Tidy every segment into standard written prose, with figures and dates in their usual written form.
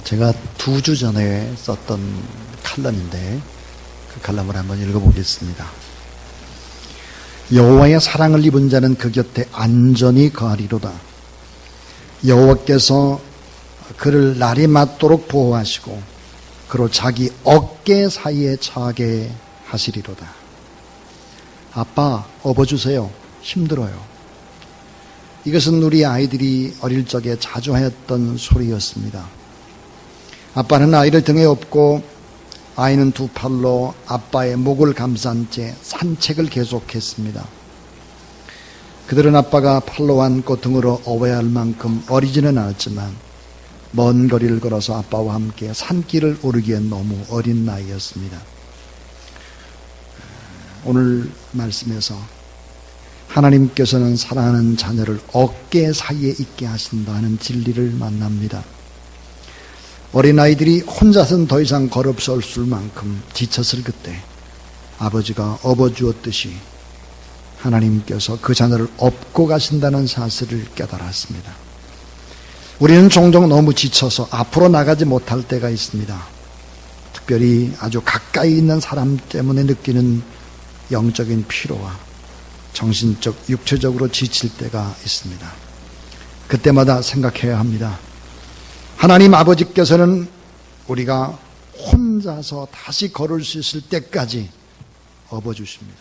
제가 2주 전에 썼던 칼럼인데 그 칼럼을 한번 읽어보겠습니다. 여호와의 사랑을 입은 자는 그 곁에 안전히 거하리로다. 여호와께서 그를 날이 맞도록 보호하시고 그로 자기 어깨 사이에 처하게 하시리로다. 아빠, 업어주세요. 힘들어요. 이것은 우리 아이들이 어릴 적에 자주 하였던 소리였습니다. 아빠는 아이를 등에 업고 아이는 두 팔로 아빠의 목을 감싼 채 산책을 계속했습니다. 그들은 아빠가 팔로 안고 등으로 업어야 할 만큼 어리지는 않았지만 먼 거리를 걸어서 아빠와 함께 산길을 오르기엔 너무 어린 나이였습니다. 오늘 말씀에서 하나님께서는 사랑하는 자녀를 어깨 사이에 있게 하신다는 진리를 만납니다. 어린아이들이 혼자서는 더 이상 걸어설 만큼 지쳤을 그때 아버지가 업어주었듯이 하나님께서 그 자녀를 업고 가신다는 사실을 깨달았습니다. 우리는 종종 너무 지쳐서 앞으로 나가지 못할 때가 있습니다. 특별히 아주 가까이 있는 사람 때문에 느끼는 영적인 피로와 정신적, 육체적으로 지칠 때가 있습니다. 그때마다 생각해야 합니다. 하나님 아버지께서는 우리가 혼자서 다시 걸을 수 있을 때까지 업어주십니다.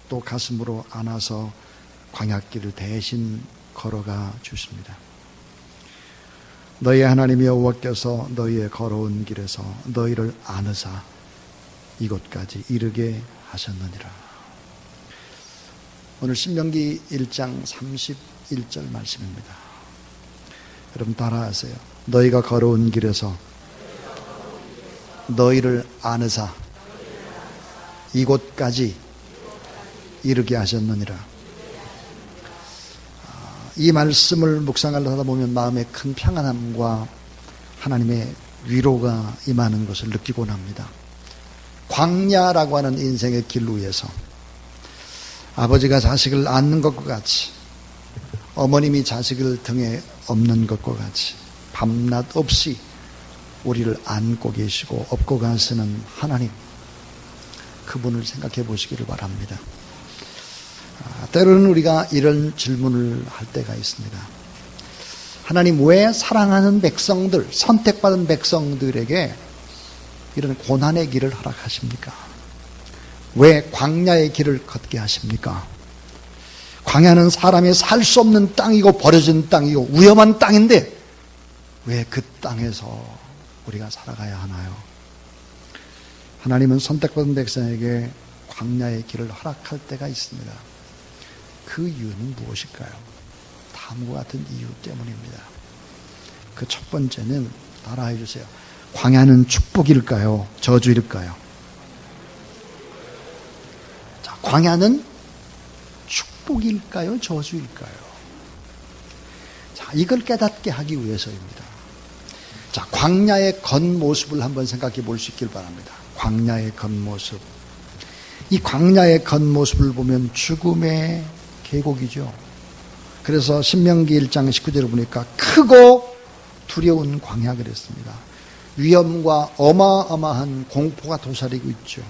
또 가슴으로 안아서 광야길을 대신 걸어가 주십니다. 너희의 하나님 여호와께서 너희의 걸어온 길에서 너희를 안으사 이곳까지 이르게 하셨느니라. 오늘 신명기 1장 31절 말씀입니다. 여러분 따라하세요. 너희가 걸어온 길에서 너희를 안으사 이곳까지 이르게 하셨느니라. 이 말씀을 묵상하다 보면 마음에 큰 평안함과 하나님의 위로가 임하는 것을 느끼곤 합니다. 광야라고 하는 인생의 길 위에서 아버지가 자식을 안는 것과 같이, 어머님이 자식을 등에 업는 것과 같이 밤낮 없이 우리를 안고 계시고 업고 가시는 하나님, 그분을 생각해 보시기를 바랍니다. 때로는 우리가 이런 질문을 할 때가 있습니다. 하나님, 왜 사랑하는 백성들, 선택받은 백성들에게 이런 고난의 길을 허락하십니까? 왜 광야의 길을 걷게 하십니까? 광야는 사람이 살 수 없는 땅이고 버려진 땅이고 위험한 땅인데 왜 그 땅에서 우리가 살아가야 하나요? 하나님은 선택받은 백성에게 광야의 길을 허락할 때가 있습니다. 그 이유는 무엇일까요? 다음과 같은 이유 때문입니다. 그 첫 번째는 따라해 주세요. 광야는 축복일까요? 저주일까요? 자, 광야는 축복일까요? 저주일까요? 자, 이걸 깨닫게 하기 위해서입니다. 자, 광야의 겉모습을 한번 생각해 볼 수 있길 바랍니다. 광야의 겉모습. 이 광야의 겉모습을 보면 죽음의 계곡이죠. 그래서 신명기 1장 19절을 보니까 크고 두려운 광야 그랬습니다. 위험과 어마어마한 공포가 도사리고 있죠.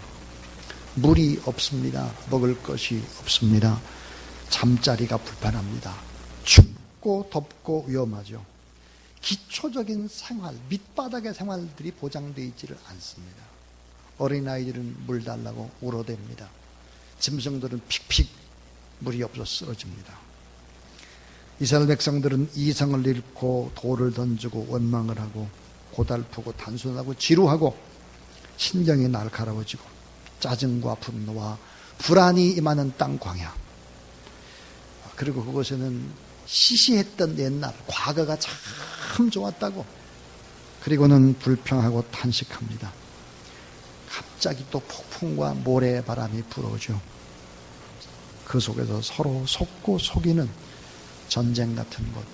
물이 없습니다. 먹을 것이 없습니다. 잠자리가 불편합니다. 춥고 덥고 위험하죠. 기초적인 생활, 밑바닥의 생활들이 보장되어 있지를 않습니다. 어린아이들은 물 달라고 울어댑니다. 짐승들은 픽픽 물이 없어 쓰러집니다. 이스라엘 백성들은 이성을 잃고 돌을 던지고 원망을 하고 고달프고 단순하고 지루하고 신경이 날카로워지고 짜증과 분노와 불안이 임하는 땅 광야. 그리고 그곳에는 시시했던 옛날 과거가 참 좋았다고, 그리고는 불평하고 탄식합니다. 갑자기 또 폭풍과 모래바람이 불어오죠. 그 속에서 서로 속고 속이는 전쟁 같은 곳,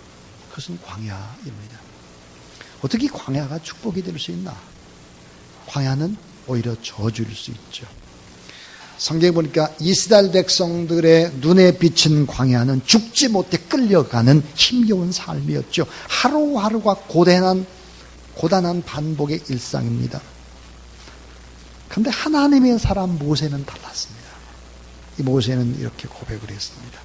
그것은 광야입니다. 어떻게 광야가 축복이 될 수 있나? 광야는 오히려 저주일 수 있죠. 성경에 보니까 이스라엘 백성들의 눈에 비친 광야는 죽지 못해 끌려가는 힘겨운 삶이었죠. 하루하루가 고단한 고단한 반복의 일상입니다. 그런데 하나님의 사람 모세는 달랐습니다. 이 모세는 이렇게 고백을 했습니다.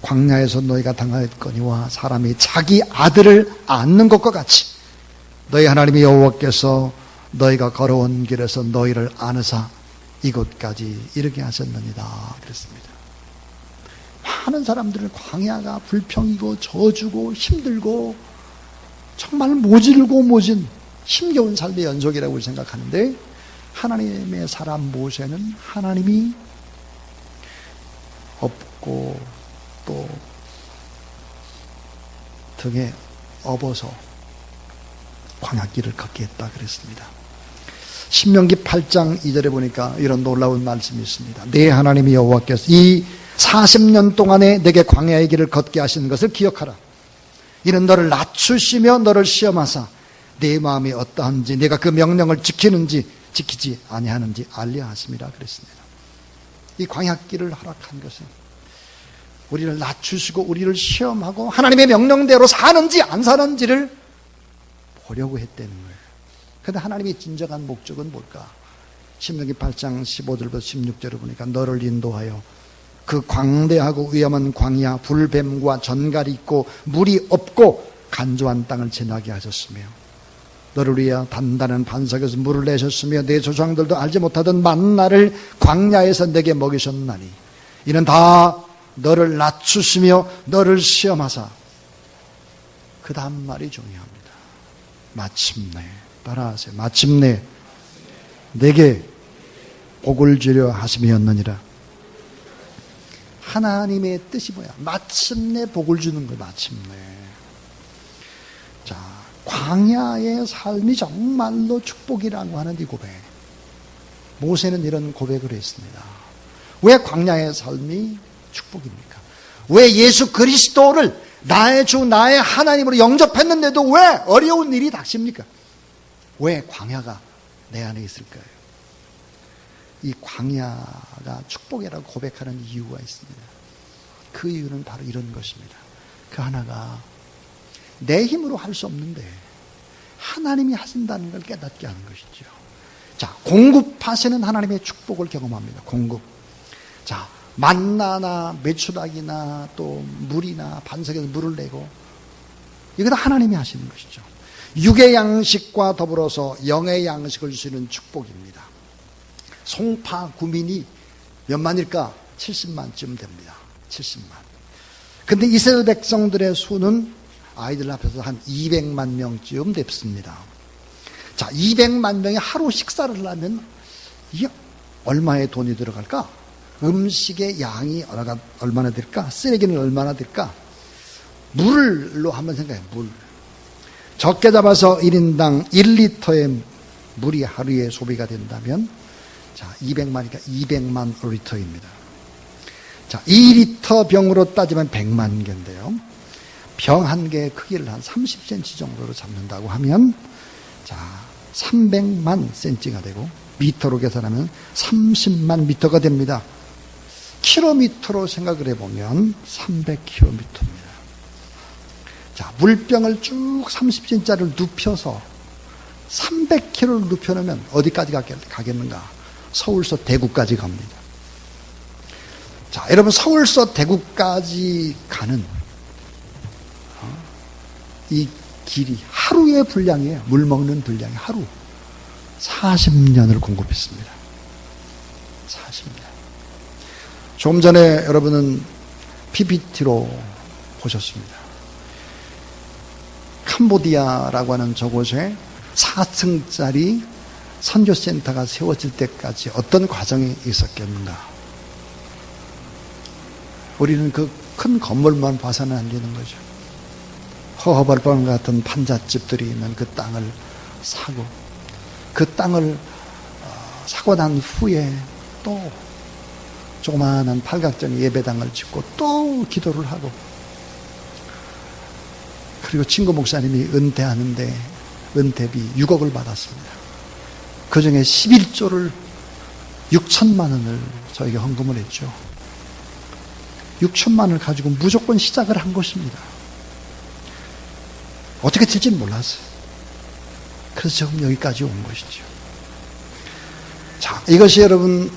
광야에서 너희가 당하였거니와 사람이 자기 아들을 안는 것과 같이 너희 하나님 여호와께서 너희가 걸어온 길에서 너희를 안으사 이곳까지 이르게 하셨느니라 그랬습니다. 많은 사람들은 광야가 불평이고 저주고 힘들고 정말 모진 힘겨운 삶의 연속이라고 생각하는데, 하나님의 사람 모세는 하나님이 업고 또 등에 업어서 광야길을 걷게 했다 그랬습니다. 신명기 8장 2절에 보니까 이런 놀라운 말씀이 있습니다. 내 하나님 여호와께서 이 40년 동안에 내게 광야의 길을 걷게 하신 것을 기억하라. 이는 너를 낮추시며 너를 시험하사 내 마음이 어떠한지 내가 그 명령을 지키는지 지키지 아니하는지 알려 하심이라 그랬습니다. 이 광야길을 허락한 것은 우리를 낮추시고 우리를 시험하고 하나님의 명령대로 사는지 안 사는지를 보려고 했다는 거예요. 그런데 하나님의 진정한 목적은 뭘까? 신명기 8장 15절부터 16절을 보니까 너를 인도하여 그 광대하고 위험한 광야 불뱀과 전갈이 있고 물이 없고 간조한 땅을 지나게 하셨으며 너를 위하여 단단한 반석에서 물을 내셨으며 내 조상들도 알지 못하던 만나를 광야에서 내게 먹이셨나니 이는 다 너를 낮추시며 너를 시험하사. 그 다음 말이 중요합니다. 마침내, 따라하세요. 마침내 내게 복을 주려 하심이었느니라. 하나님의 뜻이 뭐야? 마침내 복을 주는 거예요. 마침내. 자, 광야의 삶이 정말로 축복이라고 하는 이 고백. 모세는 이런 고백을 했습니다. 왜 광야의 삶이 축복입니까? 왜 예수 그리스도를 나의 주 나의 하나님으로 영접했는데도 왜 어려운 일이 닥칩니까? 왜 광야가 내 안에 있을까요? 이 광야가 축복이라고 고백하는 이유가 있습니다. 그 이유는 바로 이런 것입니다. 그 하나가 내 힘으로 할 수 없는데 하나님이 하신다는 걸 깨닫게 하는 것이죠. 자, 공급하시는 하나님의 축복을 경험합니다. 공급. 자, 만나나 메추라기나 또 물이나 반석에서 물을 내고 이거 다 하나님이 하시는 것이죠. 육의 양식과 더불어서 영의 양식을 주시는 축복입니다. 송파 구민이 몇 만일까? 70만쯤 됩니다. 70만. 근데 이스라엘 백성들의 수는 아이들 앞에서 한 200만 명쯤 됐습니다. 자, 200만 명이 하루 식사를 하려면 이게 얼마의 돈이 들어갈까? 음식의 양이 얼마나 될까? 쓰레기는 얼마나 될까? 물로 한번 생각해. 물. 적게 잡아서 1인당 1리터의 물이 하루에 소비가 된다면 자, 200만이니까 200만 리터입니다. 자, 2리터 병으로 따지면 100만 개인데요. 병 한 개의 크기를 한 30cm 정도로 잡는다고 하면 자, 300만 cm가 되고 미터로 계산하면 30만 미터가 됩니다. 킬로미터로 생각을 해보면 300km입니다. 자, 물병을 쭉 30cm짜리를 눕혀서 300km를 눕혀놓으면 어디까지 가겠는가? 서울서 대구까지 갑니다. 자, 여러분 서울서 대구까지 가는 이 길이 하루의 분량이에요. 물 먹는 분량이 하루 40년을 공급했습니다. 40년. 조금 전에 여러분은 PPT로 보셨습니다. 캄보디아라고 하는 저곳에 4층짜리 선교센터가 세워질 때까지 어떤 과정이 있었겠는가? 우리는 그 큰 건물만 봐서는 안 되는 거죠. 허허벌벌 같은 판잣집들이 있는 그 땅을 사고, 그 땅을 사고 난 후에 또 조그마한 팔각정 예배당을 짓고 또 기도를 하고, 그리고 친구 목사님이 은퇴하는데 은퇴비 6억을 받았습니다. 그 중에 11조를 6천만 원을 저에게 헌금을 했죠. 6천만 원을 가지고 무조건 시작을 한 것입니다. 어떻게 될지는 몰랐어요. 그래서 지금 여기까지 온 것이죠. 자, 이것이 여러분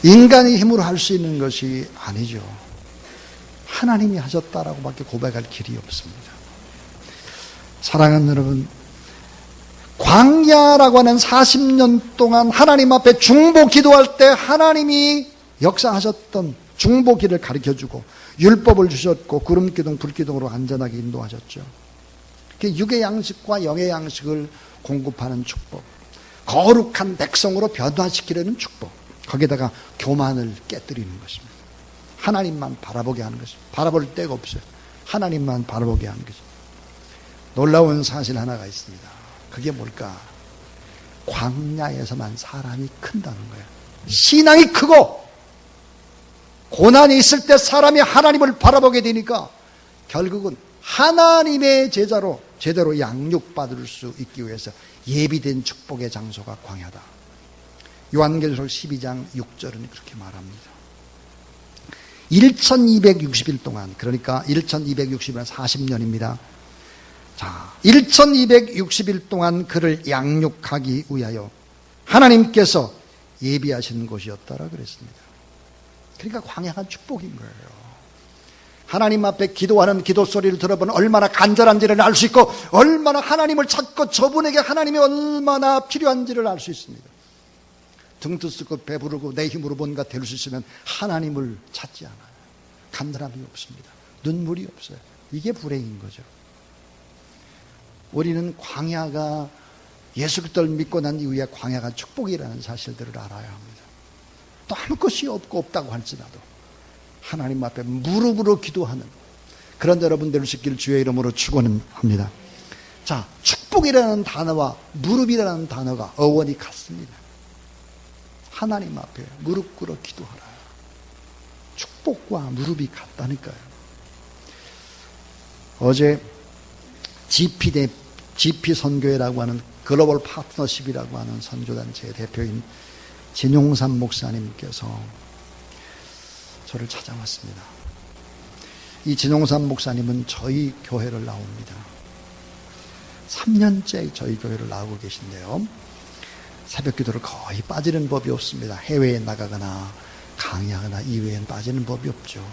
인간의 힘으로 할 수 있는 것이 아니죠. 하나님이 하셨다라고 밖에 고백할 길이 없습니다. 사랑하는 여러분, 광야라고 하는 40년 동안 하나님 앞에 중보 기도할 때 하나님이 역사하셨던 중보기를 가르쳐주고 율법을 주셨고 구름기둥 불기둥으로 안전하게 인도하셨죠. 육의 양식과 영의 양식을 공급하는 축복, 거룩한 백성으로 변화시키려는 축복, 거기에다가 교만을 깨뜨리는 것입니다. 하나님만 바라보게 하는 것입니다. 바라볼 데가 없어요. 하나님만 바라보게 하는 것입니다. 놀라운 사실 하나가 있습니다. 그게 뭘까? 광야에서만 사람이 큰다는 거예요. 신앙이 크고 고난이 있을 때 사람이 하나님을 바라보게 되니까 결국은 하나님의 제자로 제대로 양육받을 수 있기 위해서 예비된 축복의 장소가 광야다. 요한계시록 12장 6절은 그렇게 말합니다. 1260일 동안, 그러니까 1260일은 40년입니다. 자, 1260일 동안 그를 양육하기 위하여 하나님께서 예비하신 곳이었다라 그랬습니다. 그러니까 광야가 축복인 거예요. 하나님 앞에 기도하는 기도 소리를 들어보면 얼마나 간절한지를 알 수 있고 얼마나 하나님을 찾고 저분에게 하나님이 얼마나 필요한지를 알 수 있습니다. 등뜨쓰고 배부르고 내 힘으로 뭔가 될 수 있으면 하나님을 찾지 않아요. 간절함이 없습니다. 눈물이 없어요. 이게 불행인 거죠. 우리는 광야가 예수 그리스도를 믿고 난 이후에 광야가 축복이라는 사실들을 알아야 합니다. 또 아무 것이 없다고 할지라도 하나님 앞에 무릎으로 기도하는 그런 여러분 될 수 있기를 주의 이름으로 축원합니다. 자, 축복이라는 단어와 무릎이라는 단어가 어원이 같습니다. 하나님 앞에 무릎 꿇어 기도하라. 축복과 무릎이 같다니까요. 어제 GP 선교회라고 하는 글로벌 파트너십이라고 하는 선교단체의 대표인 진용삼 목사님께서 저를 찾아왔습니다. 이 진용삼 목사님은 저희 교회를 나옵니다. 3년째 저희 교회를 나오고 계신데요. 새벽 기도를 거의 빠지는 법이 없습니다. 해외에 나가거나 강의하거나 이외에는 빠지는 법이 없죠.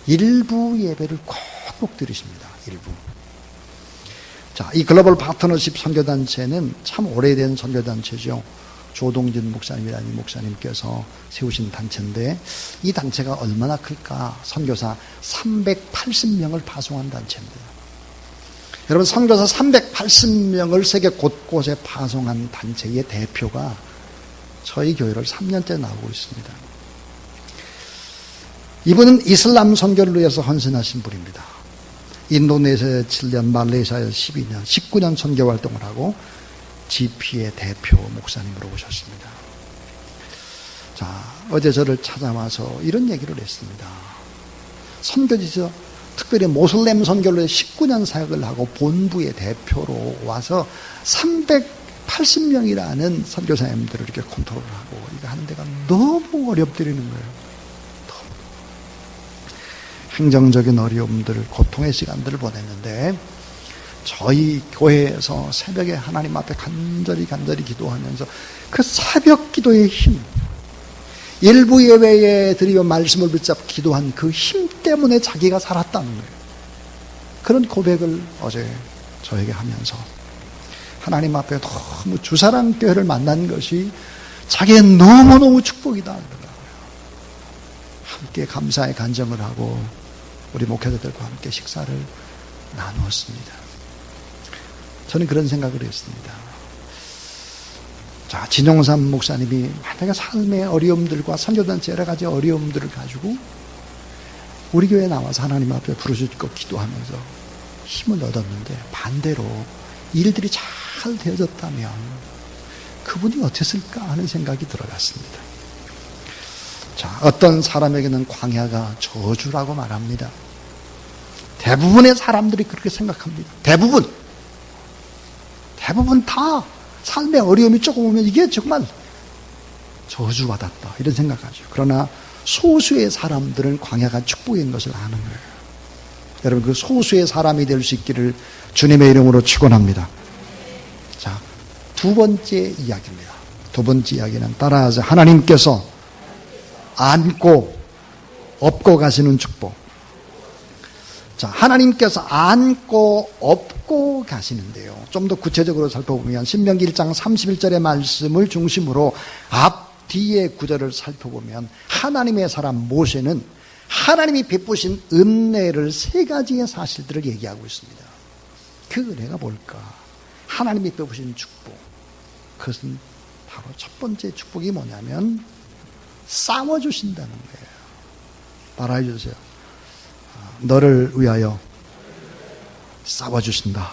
일부 예배를 꼭 드리십니다. 일부. 자, 이 글로벌 파트너십 선교단체는 참 오래된 선교단체죠. 조동진 목사님이라는 이 목사님께서 세우신 단체인데 이 단체가 얼마나 클까? 선교사 380명을 파송한 단체입니다. 여러분, 선교사 380명을 세계 곳곳에 파송한 단체의 대표가 저희 교회를 3년째 나오고 있습니다. 이분은 이슬람 선교를 위해서 헌신하신 분입니다. 인도네시아에 7년, 말레이시아에 12년, 19년 선교 활동을 하고 GP의 대표 목사님으로 오셨습니다. 자, 어제 저를 찾아와서 이런 얘기를 했습니다. 선교지에서 특별히 모슬렘 선교를 19년 사역을 하고 본부의 대표로 와서 380명이라는 선교사님들을 이렇게 컨트롤하고 이거 하는 데가 너무 어렵더라는 거예요. 너무. 행정적인 어려움들, 고통의 시간들을 보냈는데 저희 교회에서 새벽에 하나님 앞에 간절히 기도하면서 그 새벽 기도의 힘, 일부 예배에 드리며 말씀을 붙잡고 기도한 그 힘 때문에 자기가 살았다는 거예요. 그런 고백을 어제 저에게 하면서 하나님 앞에 너무 주사랑 교회를 만난 것이 자기의 너무너무 축복이다 그러더라고요. 함께 감사의 간증을 하고 우리 목회자들과 함께 식사를 나누었습니다. 저는 그런 생각을 했습니다. 자, 진용삼 목사님이 만약에 삶의 어려움들과 선교단체 여러 가지 어려움들을 가지고 우리 교회에 나와서 하나님 앞에 부르짖고 기도하면서 힘을 얻었는데 반대로 일들이 잘 되어졌다면 그분이 어땠을까 하는 생각이 들어갔습니다. 자, 어떤 사람에게는 광야가 저주라고 말합니다. 대부분의 사람들이 그렇게 생각합니다. 대부분 다 삶의 어려움이 조금 오면 이게 정말 저주받았다 이런 생각하죠. 그러나 소수의 사람들은 광야가 축복인 것을 아는 거예요. 여러분, 그 소수의 사람이 될 수 있기를 주님의 이름으로 축원합니다. 자, 두 번째 이야기입니다. 두 번째 이야기는 따라하자. 하나님께서 안고 업고 가시는 축복. 자, 하나님께서 안고 업고 가시는데요. 좀 더 구체적으로 살펴보면 신명기 1장 31절의 말씀을 중심으로 앞 뒤의 구절을 살펴보면 하나님의 사람 모세는 하나님이 베푸신 은혜를 세 가지의 사실들을 얘기하고 있습니다. 그 은혜가 뭘까? 하나님이 베푸신 축복. 그것은 바로 첫 번째 축복이 뭐냐면 싸워주신다는 거예요. 따라해 주세요. 너를 위하여 싸워주신다.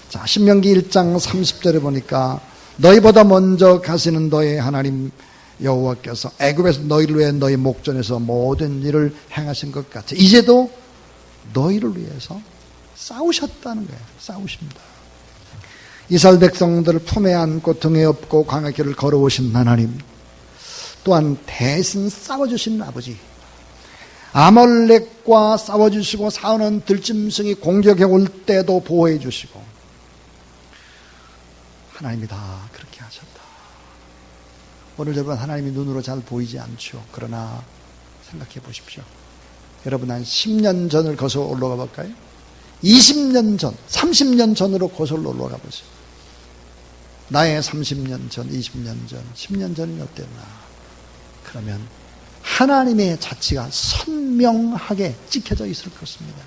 자, 신명기 1장 30절에 보니까 너희보다 먼저 가시는 너의 하나님 여호와께서 애굽에서 너희를 위해 너희 목전에서 모든 일을 행하신 것 같아. 이제도 너희를 위해서 싸우셨다는 거예요. 싸우십니다. 이스라엘 백성들을 품에 안고 등에 업고 광야 길을 걸어오신 하나님, 또한 대신 싸워주시는 아버지, 아말렉과 싸워주시고 싸우는 들짐승이 공격해 올 때도 보호해 주시고, 하나님이 다 그렇게 하셨다. 오늘 여러분, 하나님이 눈으로 잘 보이지 않죠. 그러나 생각해 보십시오. 여러분, 한 10년 전을 거슬러 올라가 볼까요? 20년 전, 30년 전으로 거슬러 올라가 보세요. 나의 30년 전, 20년 전, 10년 전이 어땠나? 그러면 하나님의 자취가 선명하게 찍혀져 있을 것입니다.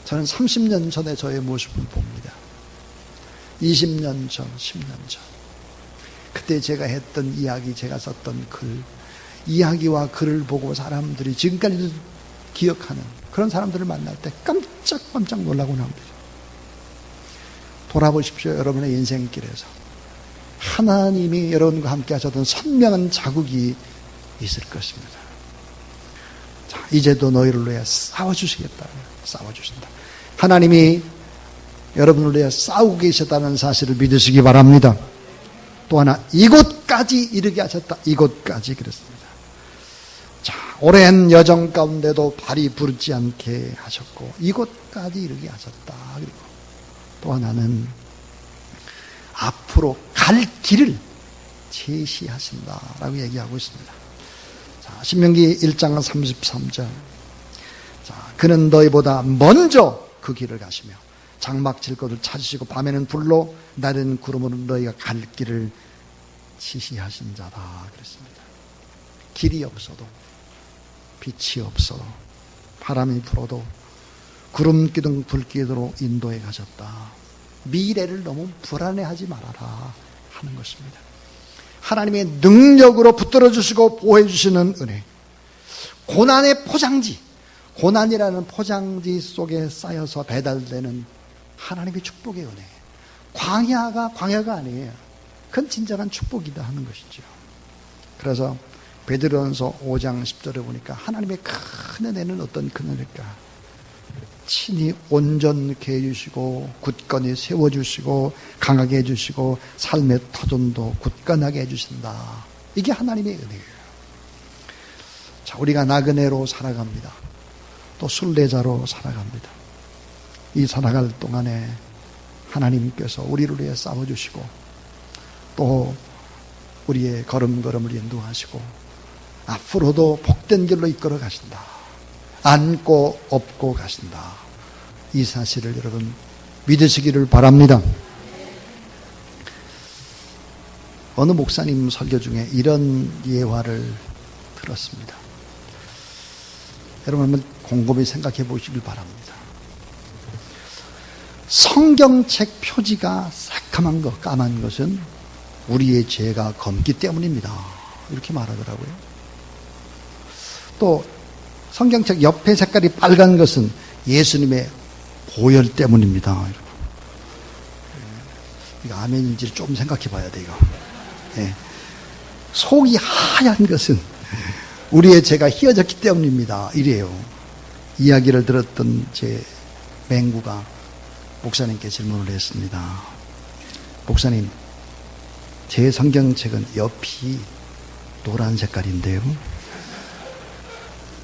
저는 30년 전에 저의 모습을 봅니다. 20년 전, 10년 전. 그때 제가 했던 이야기, 제가 썼던 글, 이야기와 글을 보고 사람들이 지금까지도 기억하는 그런 사람들을 만날 때 깜짝깜짝 놀라고 나옵니다. 돌아보십시오. 여러분의 인생길에서 하나님이 여러분과 함께 하셨던 선명한 자국이 있을 것입니다. 자, 이제도 너희를 위해 싸워주시겠다. 싸워주신다. 하나님이 여러분을 위해 싸우고 계셨다는 사실을 믿으시기 바랍니다. 또 하나, 이곳까지 이르게 하셨다. 이곳까지 그랬습니다. 자, 오랜 여정 가운데도 발이 부르지 않게 하셨고, 이곳까지 이르게 하셨다. 그리고 또 하나는 앞으로 갈 길을 제시하신다라고 얘기하고 있습니다. 자, 신명기 1장 33절. 자, 그는 너희보다 먼저 그 길을 가시며 장막 칠 곳을 찾으시고 밤에는 불로 낮에는 구름으로 너희가 갈 길을 지시하신 자다 그랬습니다. 길이 없어도, 빛이 없어도, 바람이 불어도 구름 기둥 불 기둥으로 인도해 가셨다. 미래를 너무 불안해하지 말아라 하는 것입니다. 하나님의 능력으로 붙들어 주시고 보호해 주시는 은혜. 고난의 포장지, 고난이라는 포장지 속에 쌓여서 배달되는 하나님의 축복의 은혜. 광야가 아니에요. 그건 진정한 축복이다 하는 것이죠. 그래서 베드로전서 5장 10절에 보니까 하나님의 큰 은혜는 어떤 큰 은혜일까? 친히 온전케 해주시고 굳건히 세워주시고 강하게 해주시고 삶의 터전도 굳건하게 해주신다. 이게 하나님의 은혜예요. 자, 우리가 나그네로 살아갑니다. 또 순례자로 살아갑니다. 이 살아갈 동안에 하나님께서 우리를 위해 싸워주시고 또 우리의 걸음걸음을 인도하시고 앞으로도 복된 길로 이끌어 가신다. 안고 업고 가신다. 이 사실을 여러분 믿으시기를 바랍니다. 어느 목사님 설교 중에 이런 예화를 들었습니다. 여러분 한번 곰곰이 생각해 보시길 바랍니다. 성경책 표지가 새카만 것, 까만 것은 우리의 죄가 검기 때문입니다. 이렇게 말하더라고요. 또 성경책 옆에 색깔이 빨간 것은 예수님의 보혈 때문입니다. 이거 아멘인지를 좀 생각해 봐야 돼, 이거. 네. 속이 하얀 것은 우리의 죄가 휘어졌기 때문입니다. 이래요. 이야기를 들었던 제 맹구가 목사님께 질문을 했습니다. 목사님, 제 성경책은 옆이 노란 색깔인데요.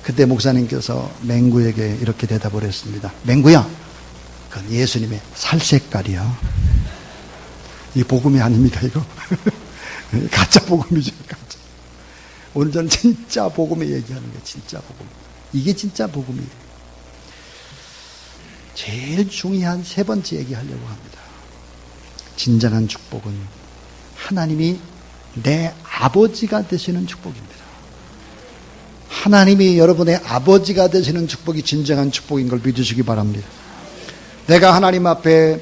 그때 목사님께서 맹구에게 이렇게 대답을 했습니다. 맹구야, 그건 예수님의 살 색깔이야. 이 복음이 아닙니다, 이거. 가짜 복음이죠, 가짜. 오늘 저는 진짜 복음을 얘기하는 거예요, 진짜 복음. 이게 진짜 복음이에요. 제일 중요한 세 번째 얘기하려고 합니다. 진정한 축복은 하나님이 내 아버지가 되시는 축복입니다. 하나님이 여러분의 아버지가 되시는 축복이 진정한 축복인 걸 믿으시기 바랍니다. 내가 하나님 앞에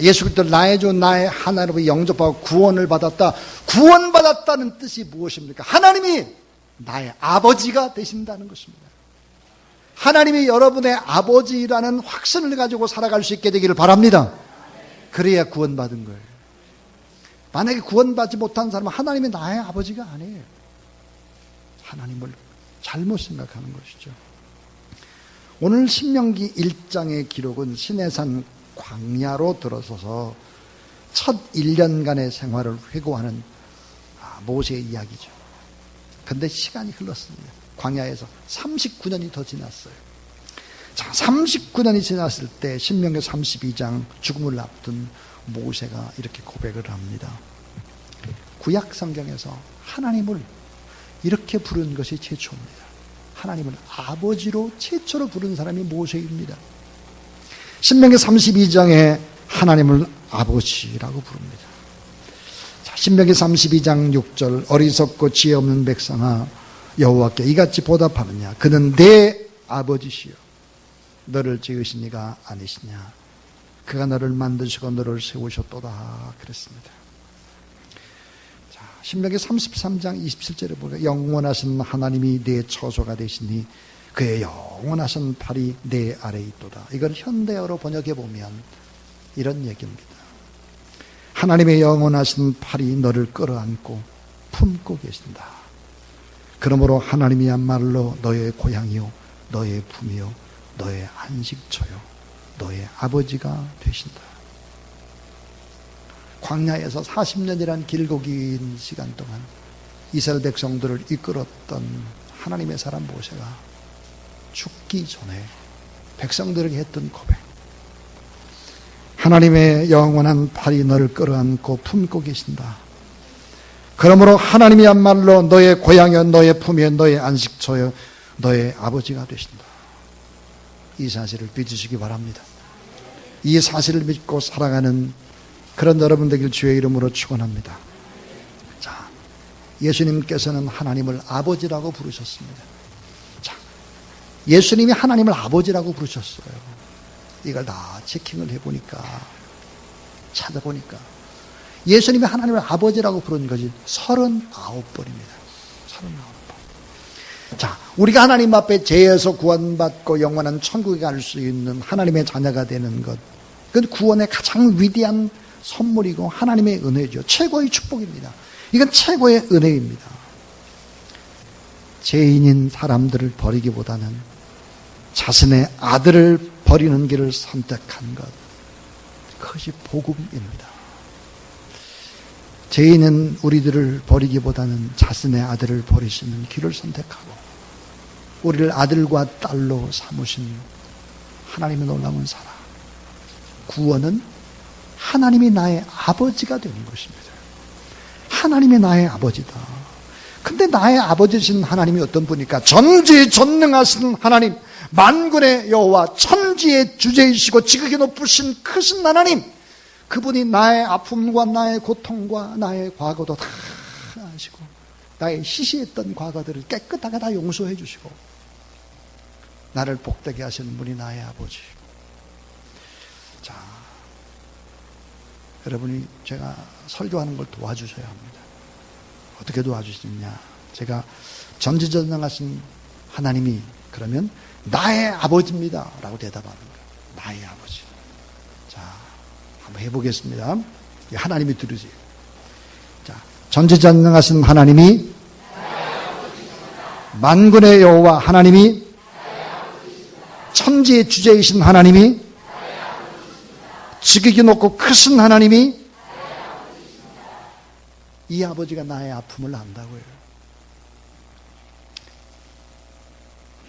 예수 그리스도 나의 주 나의 하나님을 영접하고 구원을 받았다. 구원받았다는 뜻이 무엇입니까? 하나님이 나의 아버지가 되신다는 것입니다. 하나님이 여러분의 아버지라는 확신을 가지고 살아갈 수 있게 되기를 바랍니다. 그래야 구원받은 거예요. 만약에 구원받지 못한 사람은 하나님이 나의 아버지가 아니에요. 하나님을 잘못 생각하는 것이죠. 오늘 신명기 1장의 기록은 시내산 광야로 들어서서 첫 1년간의 생활을 회고하는 모세의 이야기죠. 그런데 시간이 흘렀습니다. 광야에서 39년이 더 지났어요. 자, 39년이 지났을 때 신명기 32장 죽음을 앞둔 모세가 이렇게 고백을 합니다. 구약 성경에서 하나님을 이렇게 부른 것이 최초입니다. 하나님을 아버지로 최초로 부른 사람이 모세입니다. 신명기 32장에 하나님을 아버지라고 부릅니다. 자, 신명기 32장 6절 어리석고 지혜 없는 백성아 여호와께 이같이 보답하느냐 그는 내 아버지시여 너를 지으신 이가 아니시냐 그가 너를 만드시고 너를 세우셨도다 그랬습니다. 자, 신명기 33장 27절에 보니까 영원하신 하나님이 내 처소가 되시니 그의 영원하신 팔이 내 아래에 있도다. 이걸 현대어로 번역해 보면 이런 얘기입니다. 하나님의 영원하신 팔이 너를 끌어안고 품고 계신다. 그러므로 하나님이야말로 너의 고향이요 너의 품이요 너의 안식처요 너의 아버지가 되신다. 광야에서 40년이란 길고 긴 시간 동안 이스라엘 백성들을 이끌었던 하나님의 사람 모세가 죽기 전에 백성들에게 했던 고백. 하나님의 영원한 팔이 너를 끌어안고 품고 계신다. 그러므로 하나님이야말로 너의 고향이요 너의 품이요 너의 안식처요 너의 아버지가 되신다. 이 사실을 믿으시기 바랍니다. 이 사실을 믿고 살아가는 그런 여러분 되길 주의 이름으로 축원합니다. 자, 예수님께서는 하나님을 아버지라고 부르셨습니다. 자, 예수님이 하나님을 아버지라고 부르셨어요. 이걸 다 체킹을 해보니까 찾아보니까 예수님이 하나님을 아버지라고 부른 것이 39번입니다. 39번. 자, 우리가 하나님 앞에 죄에서 구원받고 영원한 천국에 갈 수 있는 하나님의 자녀가 되는 것, 그건 구원의 가장 위대한 선물이고 하나님의 은혜죠. 최고의 축복입니다. 이건 최고의 은혜입니다. 죄인인 사람들을 버리기보다는 자신의 아들을 버리는 길을 선택한 것, 그것이 복음입니다. 죄인은 우리들을 버리기보다는 자신의 아들을 버리시는 길을 선택하고 우리를 아들과 딸로 삼으신 하나님의 놀라운 사랑. 구원은 하나님이 나의 아버지가 되는 것입니다. 하나님이 나의 아버지다. 근데 나의 아버지신 하나님이 어떤 분입니까? 전지전능하신 하나님, 만군의 여호와, 천지의 주제이시고 지극히 높으신 크신 하나님, 그분이 나의 아픔과 나의 고통과 나의 과거도 다 아시고 나의 시시했던 과거들을 깨끗하게 다 용서해 주시고 나를 복되게 하시는 분이 나의 아버지. 자, 여러분이 제가 설교하는 걸 도와주셔야 합니다. 어떻게 도와주시느냐? 제가 전지전능하신 하나님이 그러면 나의 아버지입니다 라고 대답하는 거예요. 나의 아버지. 자, 한번 해보겠습니다. 하나님이 들으세요. 자, 전지전능하신 하나님이 만군의 여호와 하나님이 천지의 주제이신 하나님이 지극히 높고 크신 하나님이 이 아버지가 나의 아픔을 안다고요.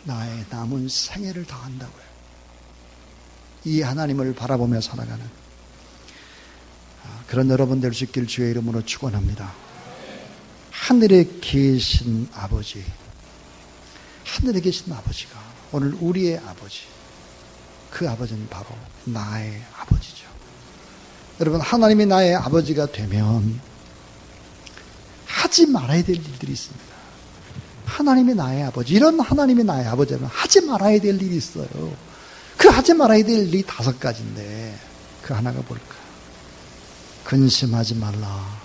나의 남은 생애를 다 안다고요. 이 하나님을 바라보며 살아가는 그런 여러분 될 수 있길 주의 이름으로 축원합니다. 하늘에 계신 아버지, 하늘에 계신 아버지가 오늘 우리의 아버지, 그 아버지는 바로 나의 아버지죠. 여러분, 하나님이 나의 아버지가 되면 하지 말아야 될 일들이 있습니다. 하나님이 나의 아버지, 이런 하나님이 나의 아버지라면 하지 말아야 될 일이 있어요. 그 하지 말아야 될 일이 5가지인데 그 하나가 뭘까? 근심하지 말라,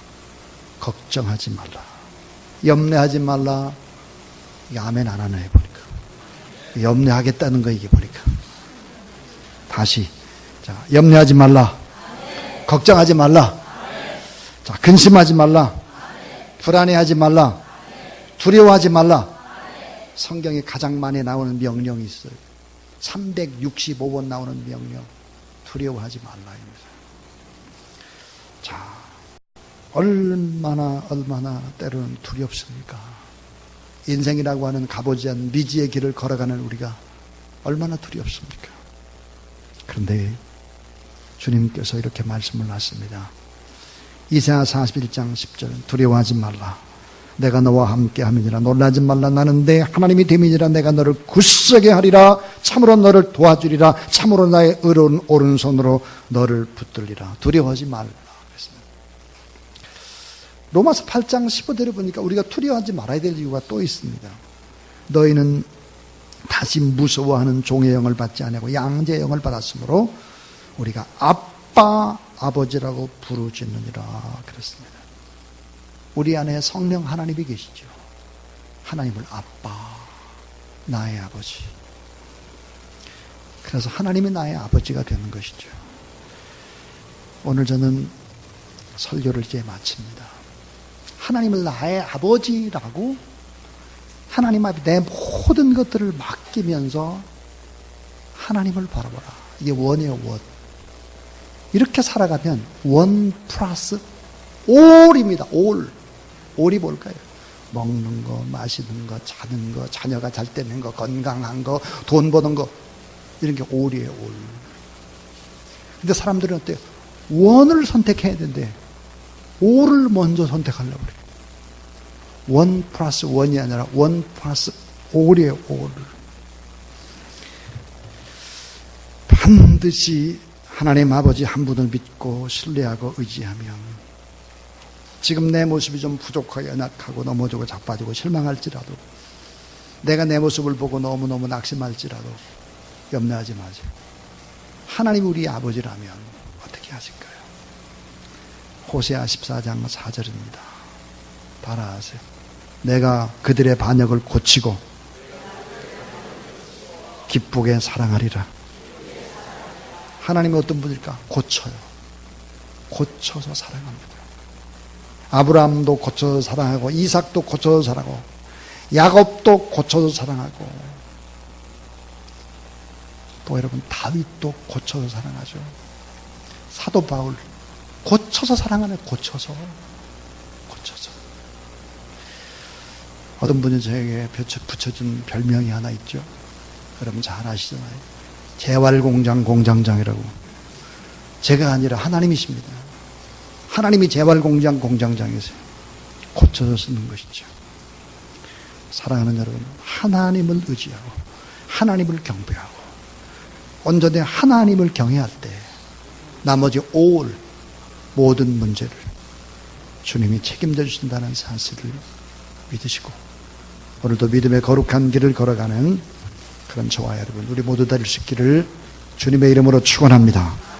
걱정하지 말라, 염려하지 말라. 이게 아멘 안 하나 해보니까 염려하겠다는 거 이게 보니까 다시, 자, 염려하지 말라, 걱정하지 말라, 자, 근심하지 말라, 불안해하지 말라, 두려워하지 말라. 성경에 가장 많이 나오는 명령이 있어요. 365번 나오는 명령. 두려워하지 말라입니다. 자, 얼마나 때로는 두렵습니까? 인생이라고 하는 가보지 않은 미지의 길을 걸어가는 우리가 얼마나 두렵습니까? 그런데 주님께서 이렇게 말씀을 하십니다. 이사야 41장 10절은 두려워하지 말라, 내가 너와 함께 함이니라. 놀라지 말라, 나는 내 하나님이 됨이니라. 내가 너를 굳세게 하리라. 참으로 너를 도와주리라. 참으로 나의 의로운 오른손으로 너를 붙들리라. 두려워하지 말라 그랬습니다. 로마서 8장 15절에 보니까 우리가 두려워하지 말아야 될 이유가 또 있습니다. 너희는 다시 무서워하는 종의 영을 받지 아니하고 양자의 영을 받았으므로 우리가 아빠 아버지라고 부르짖느니라 그랬습니다. 우리 안에 성령 하나님이 계시죠. 하나님을 아빠, 나의 아버지. 그래서 하나님이 나의 아버지가 되는 것이죠. 오늘 저는 설교를 이제 마칩니다. 하나님을 나의 아버지라고 하나님 앞에 내 모든 것들을 맡기면서 하나님을 바라보라. 이게 원이에요, 원. 이렇게 살아가면 원 플러스 올입니다. 올. 올이 뭘까요? 먹는 거, 마시는 거, 자는 거, 자녀가 잘 되는 거, 건강한 거, 돈 버는 거, 이런 게 올이에요, 올. 근데 사람들은 어때요? 원을 선택해야 되는데 올을 먼저 선택하려고 그래요. 원 플러스 원이 아니라 원 플러스 올이에요, 올. 반드시 하나님 아버지 한 분을 믿고 신뢰하고 의지하면 지금 내 모습이 좀 부족하고 연약하고 넘어지고 자빠지고 실망할지라도, 내가 내 모습을 보고 너무너무 낙심할지라도 염려하지 마세요. 하나님 우리 아버지라면 어떻게 하실까요? 호세아 14장 4절입니다. 따라하세요. 내가 그들의 반역을 고치고 기쁘게 사랑하리라. 하나님은 어떤 분일까? 고쳐요. 고쳐서 사랑합니다. 아브라함도 고쳐서 사랑하고, 이삭도 고쳐서 사랑하고, 야곱도 고쳐서 사랑하고, 또 여러분 다윗도 고쳐서 사랑하죠. 사도 바울 고쳐서 사랑하네. 고쳐서. 어떤 분이 저에게 붙여준 별명이 하나 있죠. 여러분 잘 아시잖아요. 재활공장 공장장이라고. 제가 아니라 하나님이십니다. 하나님이 재활공장 공장장이세요. 고쳐서 쓰는 것이죠. 사랑하는 여러분, 하나님을 의지하고 하나님을 경배하고 온전히 하나님을 경외할 때 나머지 모든 문제를 주님이 책임져 주신다는 사실을 믿으시고 오늘도 믿음의 거룩한 길을 걸어가는 그런 저와 여러분 우리 모두 될 수 있기를 주님의 이름으로 축원합니다.